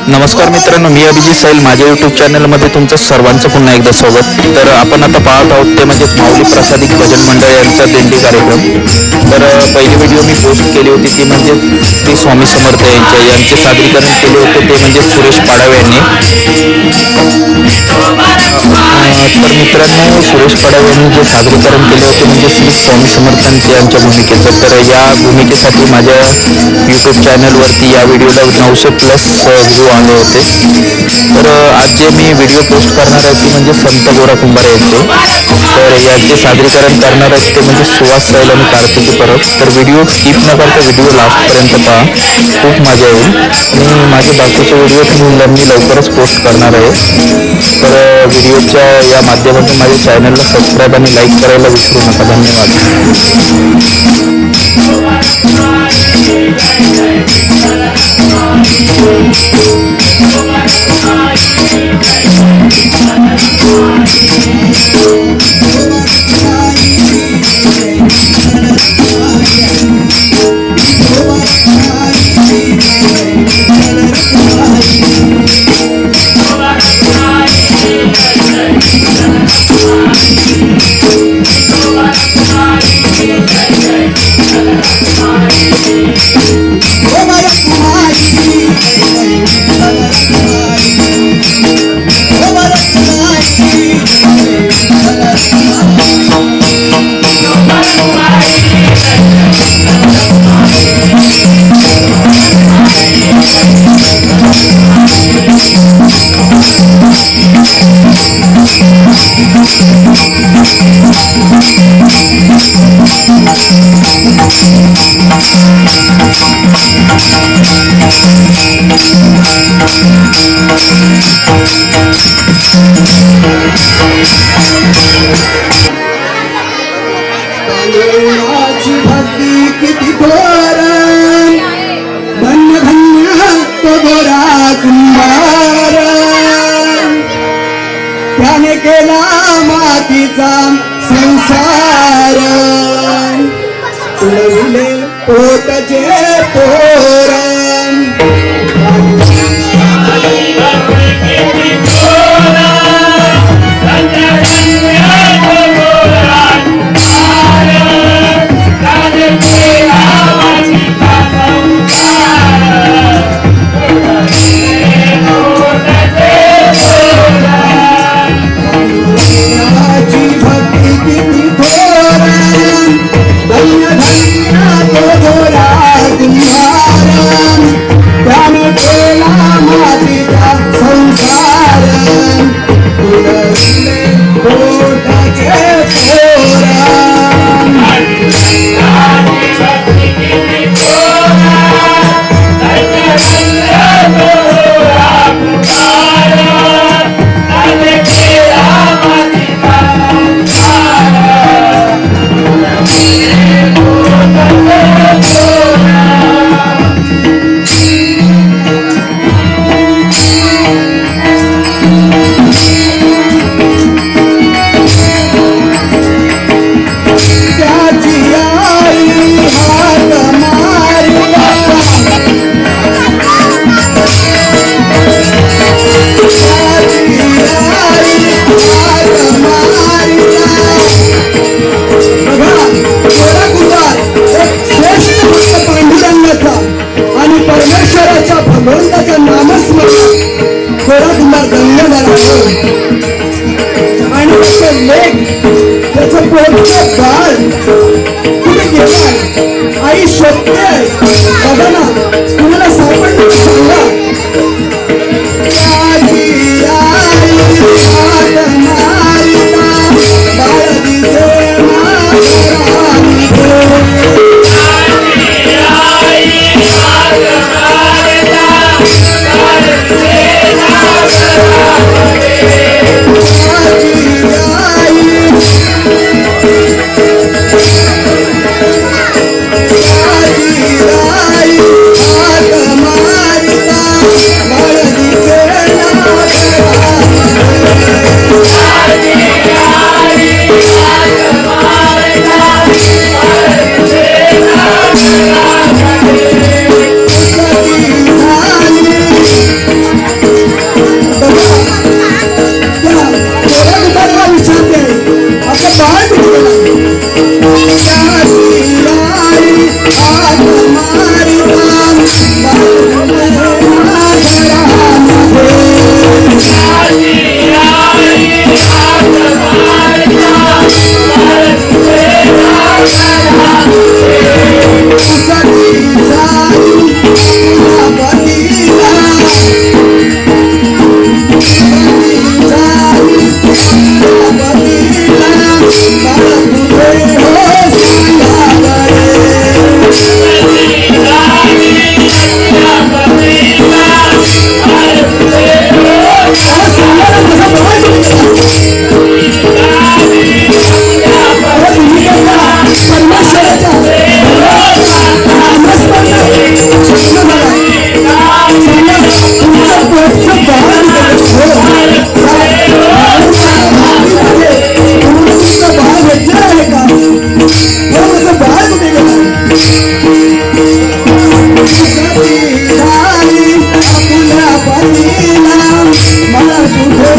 नमस्कार मित्रांनो, मी अभिजित साहिल. माझ्या यूट्यूब चॅनलमध्ये तुमचं सर्वांचं पुन्हा एकदा स्वागत. तर आपण आता पाहत आहोत ते म्हणजेच माऊली प्रसादिक भजन मंडळ यांचा दिंडी कार्यक्रम. तर पहिली व्हिडिओ मी पोस्ट केली होती ती म्हणजे श्री स्वामी समर्थ यांचे सादरीकरण केले होते ते म्हणजे सुरेश पाडावे यांनी. तर मित्रांनो, सुरेश पाडावे यांनी जे सादरीकरण केले होते म्हणजे श्री स्वामी समर्थांचे यांच्या भूमिकेचं. तर या भूमिकेसाठी माझ्या यूट्यूब चॅनलवरती या व्हिडिओला 900+ व्ह्यू आले होते. तर आज जे मी व्हिडिओ पोस्ट करणार आहे ते म्हणजे संत गोरा कुंभारे यांचे. तर याचे सादरीकरण करणार आहेत ते म्हणजे सुहास सैल आणि कार्तिकी परब. तर व्हिडिओ स्किप न करता व्हिडिओ लास्टपर्यंत पहा, खूप मजा येईल. आणि माझे बाकीचे व्हिडिओ पण मी लवकरच पोस्ट करणार आहे. तर व्हिडिओच्या या माध्यमातून माझ्या चॅनलला सबस्क्राईब आणि लाईक करायला विसरू नका. भक्ती किती थोर, धन्य धन्य तो गोरा कुंभार. त्याने केला मातीचा संसार, उडविले पोटचे पोर. भगवंताच्या नामस्मरण गोरा कुंभार धन्य झाला. आणि त्याचे लेख, त्याचं पोटचं बाळ तुम्ही घेताय. आई शोधते बघा ना, तुम्हाला सापडलं सांगा. बाळ दिसे मारी तुमचं पोटचं बाळ तुमचं बाळ भेटलं आहे का? माझं बाळ कुठे गेलं? आपल्या पतीला मला कुठे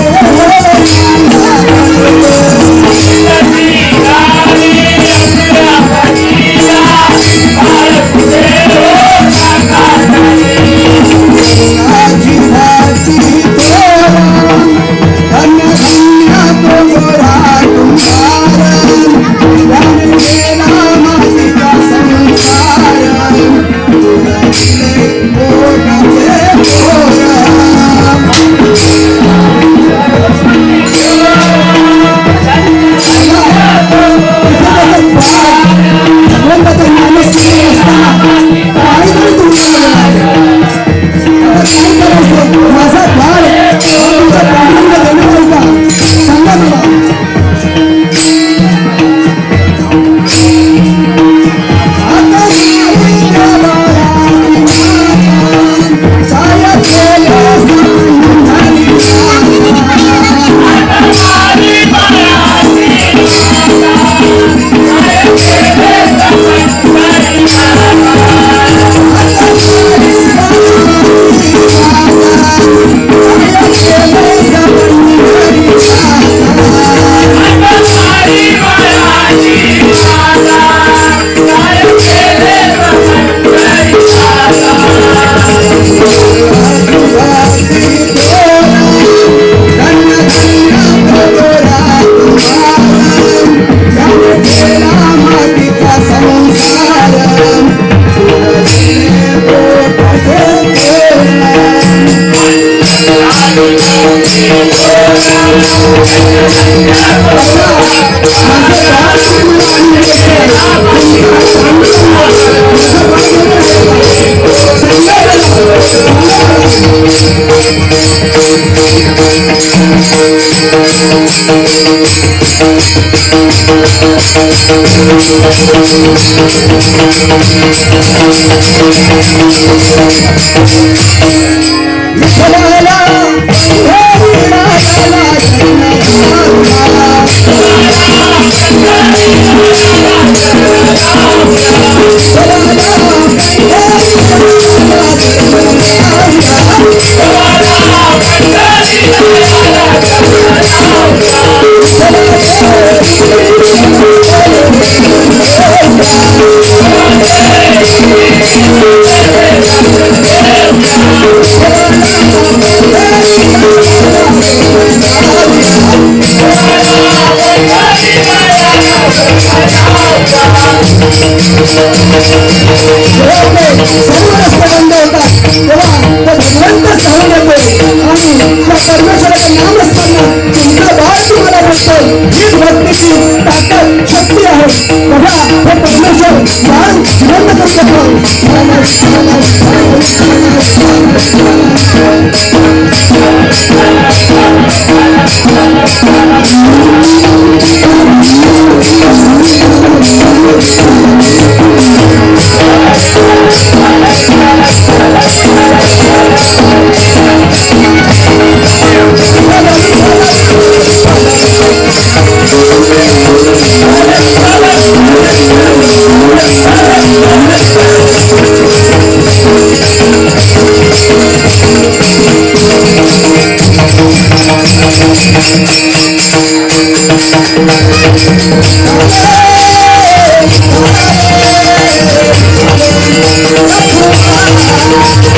माझा बाळ तुमचा पांडुरंग देणार का? सांगा मला. आता साईच्या बाळाची साया केलं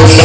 सांगणारी